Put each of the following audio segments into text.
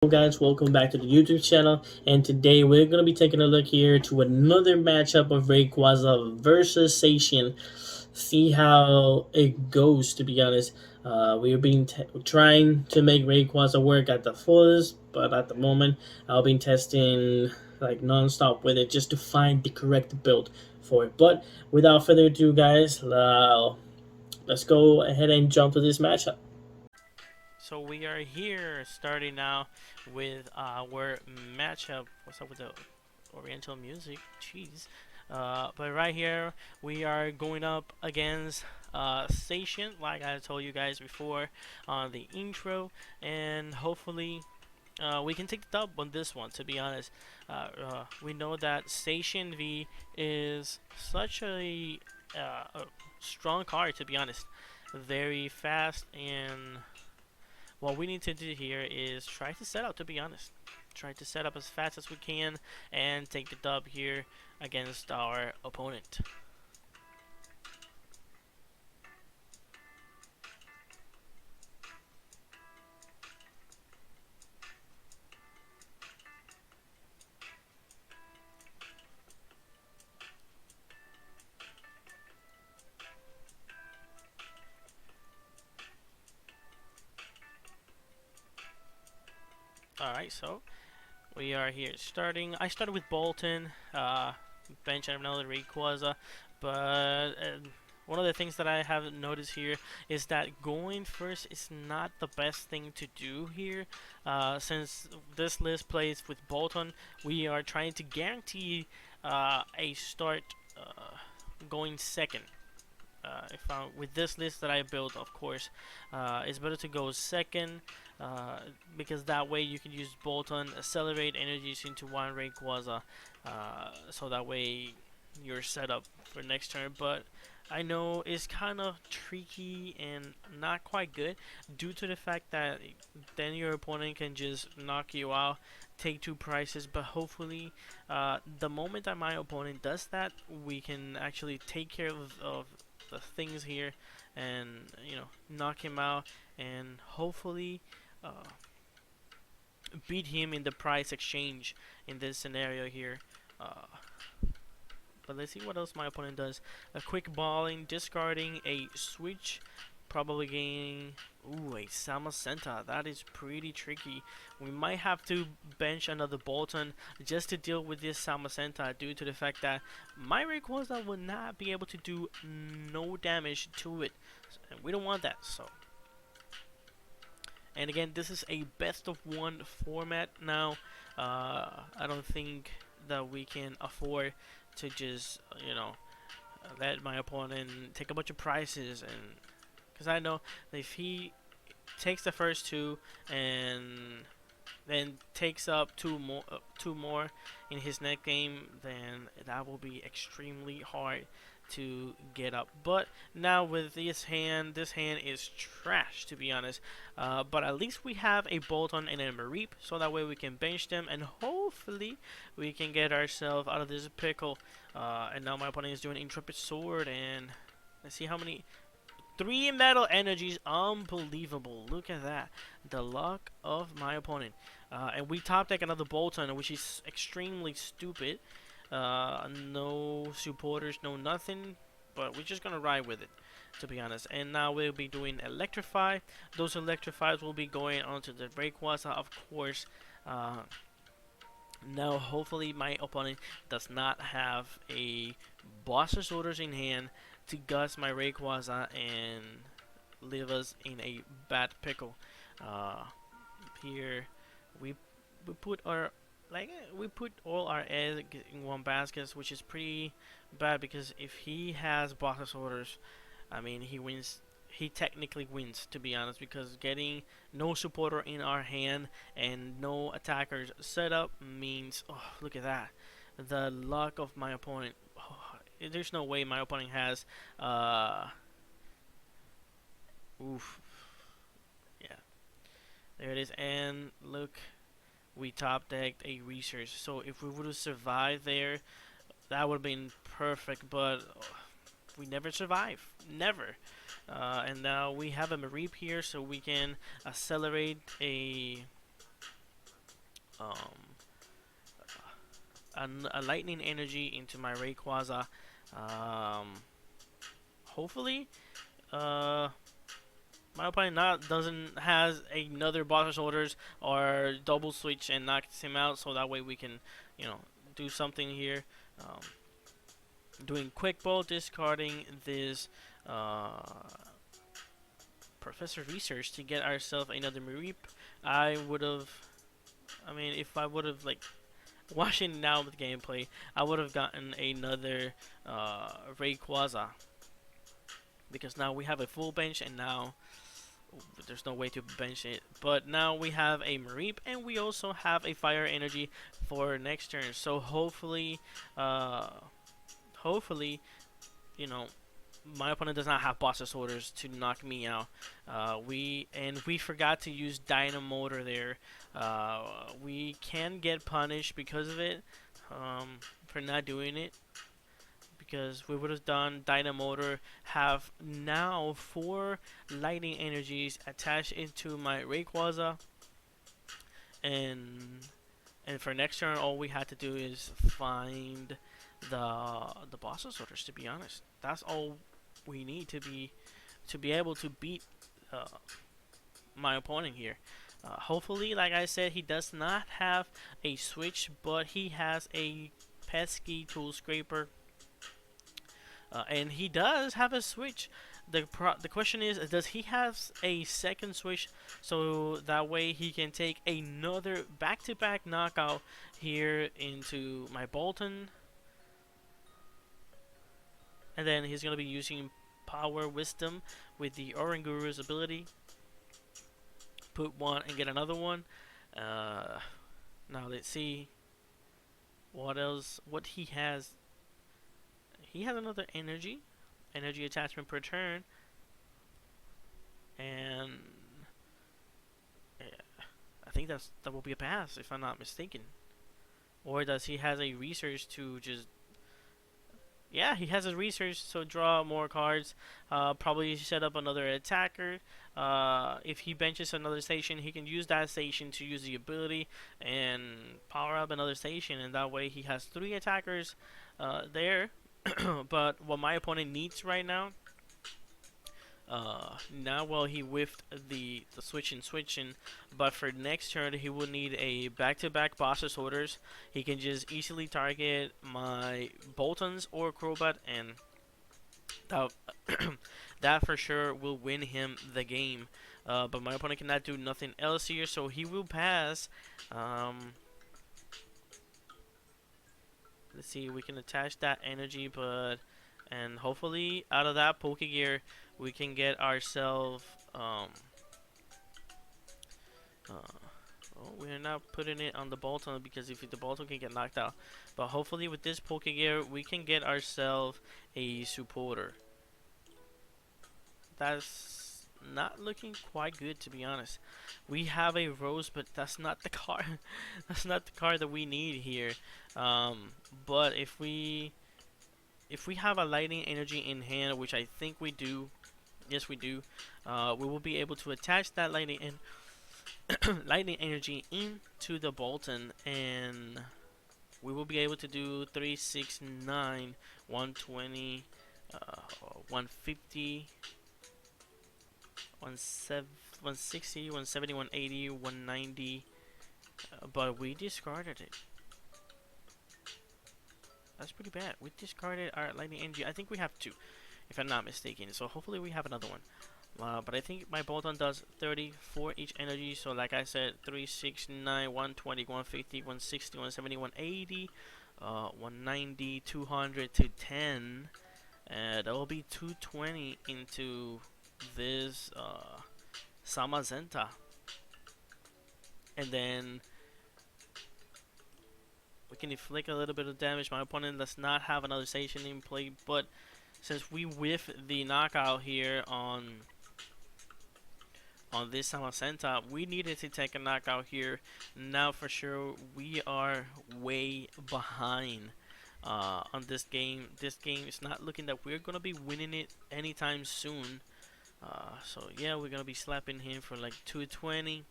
Hello guys, welcome back to the YouTube channel, and today we're going to be taking a look here to another matchup of Rayquaza versus Zacian. See how it goes, to be honest. We've been trying to make Rayquaza work at the fullest, but at the moment I've been testing like non-stop with it just to find the correct build for it. But without further ado guys, let's go ahead and jump to this matchup. So we are here starting now with our matchup. What's up with the Oriental music? Jeez. But right here we are going up against Station, like I told you guys before on the intro, and hopefully we can take the dub on this one. To be honest, we know that Station V is such a strong card. To be honest, very fast, and what we need to do here is try to set up, to be honest. Try to set up as fast as we can and take the dub here against our opponent. Alright, so we are here starting. I started with Bolton, bench another Rayquaza, but one of the things that I have noticed here is that going first is not the best thing to do here. Since this list plays with Bolton, we are trying to guarantee a start going second. If with this list that I built, of course, it's better to go second because that way you can use Bolton, accelerate energies into one Rayquaza, so that way you're set up for next turn. But I know it's kind of tricky and not quite good due to the fact that then your opponent can just knock you out, take two prices. But hopefully, the moment that my opponent does that, we can actually take care of the things here and knock him out and hopefully beat him in the price exchange in this scenario here. But let's see what else my opponent does. A quick balling, discarding a switch, probably gaining a Samacenta. That is pretty tricky. We might have to bench another Bolton just to deal with this Samacenta due to the fact that my Rayquaza will not be able to do no damage to it. And we don't want that, so. And again, this is a best of one format now. I don't think that we can afford to just, let my opponent take a bunch of prices, and because I know if he takes the first two and then takes up two more in his next game, then that will be extremely hard to get up. But now with this hand is trash, to be honest. But at least we have a Bolton and a Mareep, so that way we can bench them and hopefully we can get ourselves out of this pickle. And now my opponent is doing Intrepid Sword, and let's see how many. 3 metal energies, unbelievable. Look at that. The luck of my opponent. And we top deck another Bolton, which is extremely stupid. No supporters, no nothing. But we're just going to ride with it, to be honest. And now we'll be doing Electrify. Those Electrifies will be going onto the Rayquaza, of course. Now, hopefully, my opponent does not have a Boss's Orders in hand to gust my Rayquaza and leave us in a bad pickle. Here, we put our we put all our eggs in one basket, which is pretty bad because if he has Boss's Orders, I mean he wins. He technically wins, to be honest, because getting no supporter in our hand and no attackers set up means, oh, look at that. The luck of my opponent. Oh, there's no way my opponent has, oof. Yeah, there it is. And look, we top decked a research. So if we would have survived there, that would have been perfect, but we never survive. Never. And now we have a Mareep here, so we can accelerate a a lightning energy into my Rayquaza. Hopefully, my opponent doesn't has another Boss Shoulders or double switch and knocks him out, so that way we can, you know, do something here. Doing quick ball, discarding this Professor Research to get ourselves another Mareep. I mean, if I would have like watching now with gameplay, I would have gotten another Rayquaza, because now we have a full bench and now there's no way to bench it. But now we have a Mareep and we also have a Fire Energy for next turn. So hopefully, you know, my opponent does not have Boss Orders to knock me out. We forgot to use Dynamotor there. We can get punished because of it, for not doing it. Because we would have done Dynamotor, have now 4 lightning energies attached into my Rayquaza, and for next turn all we had to do is find the boss orders. To be honest, that's all we need to be able to beat my opponent here. Hopefully, like I said, he does not have a switch, but he has a pesky tool scraper. And he does have a switch. The question is, does he have a second switch so that way he can take another back-to-back knockout here into my Bolton? And then he's going to be using Power Wisdom with the Oranguru's ability. Put one and get another one. Now let's see what he has. He has another energy attachment per turn, and yeah, I think that will be a pass if I'm not mistaken. Or does he has a research to just? Yeah, he has a research, so draw more cards. Probably set up another attacker. If he benches another station, he can use that station to use the ability and power up another station, and that way he has 3 attackers there. But what my opponent needs right now, he whiffed the switching, but for next turn he will need a back-to-back boss's orders. He can just easily target my Boltons or Crobat, and that for sure will win him the game. But my opponent cannot do nothing else here, so he will pass. Let's see, we can attach that energy, and hopefully out of that Pokegear we can get ourselves we're not putting it on the Bolton, because if the Bolton can get knocked out, but hopefully with this Pokegear we can get ourselves a supporter. That's not looking quite good, to be honest. We have a Rose, but that's not the card. That's not the card that we need here. But if we have a lightning energy in hand, which I think we do, yes we do, we will be able to attach that lightning energy into the Bolton, and we will be able to do 3, 6, 9, 120, 150. 160, 170, 180, 190, but we discarded it. That's pretty bad. We discarded our lightning energy. I think we have 2, if I'm not mistaken. So hopefully we have another one. But I think my Bolton does 30 for each energy. So like I said, 3, 6, 9, 120, 150, 160, 170, 180, 190, 200 to 10. And that will be 220 into this Samazenta, and then we can inflict a little bit of damage. My opponent does not have another station in play, but since we whiff the knockout here on this Samazenta, we needed to take a knockout here. Now for sure we are way behind on this game. This game is not looking that we're gonna be winning it anytime soon. So yeah, we're gonna be slapping him for like 220.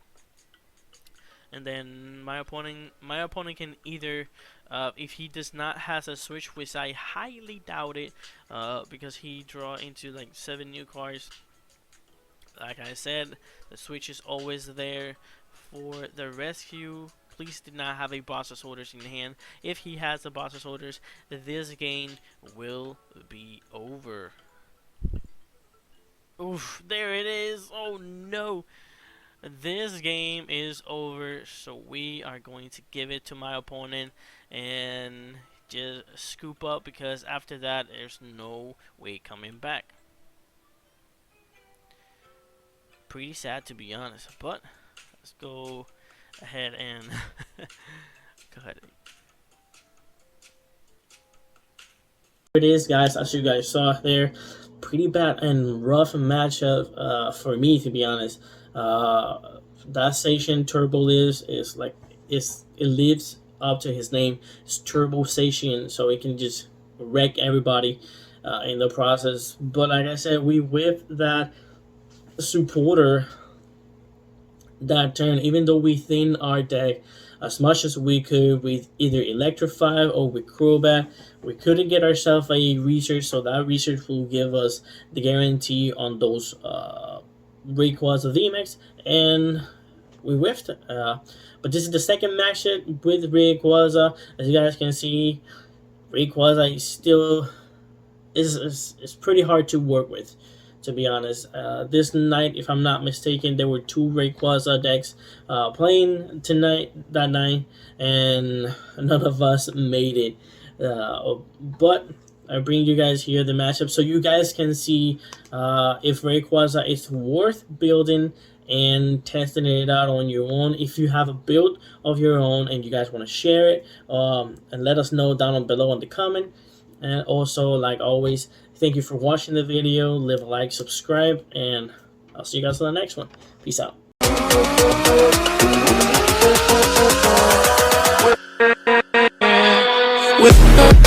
and then my opponent can either, if he does not has a switch, which I highly doubt it, because he draw into like 7 new cards. Like I said, the switch is always there for the rescue. Please do not have a Boss's Orders in hand. If he has a Boss's Orders, this game will be over. Oof, there it is. Oh no. This game is over, so we are going to give it to my opponent and just scoop up, because after that there's no way coming back. Pretty sad, to be honest, but let's go ahead and go ahead. It is, guys, as you guys saw there, pretty bad and rough matchup for me, to be honest. That Zacian Turbo is like, it lives up to his name. It's Turbo Zacian, so it can just wreck everybody in the process. But like I said, we whipped that supporter that turn, even though we thin our deck as much as we could with either Electrify or with Crobat. We couldn't get ourselves a research, so that research will give us the guarantee on those Rayquaza Vmax, and we whiffed. But this is the second matchup with Rayquaza. As you guys can see, Rayquaza is still is pretty hard to work with, to be honest. This night, if I'm not mistaken, there were 2 Rayquaza decks playing that night, and none of us made it. But I bring you guys here the matchup so you guys can see if Rayquaza is worth building and testing it out on your own. If you have a build of your own and you guys want to share it, and let us know down below in the comment. And also, like always, thank you for watching the video. Leave a like, subscribe, and I'll see you guys on the next one. Peace out. With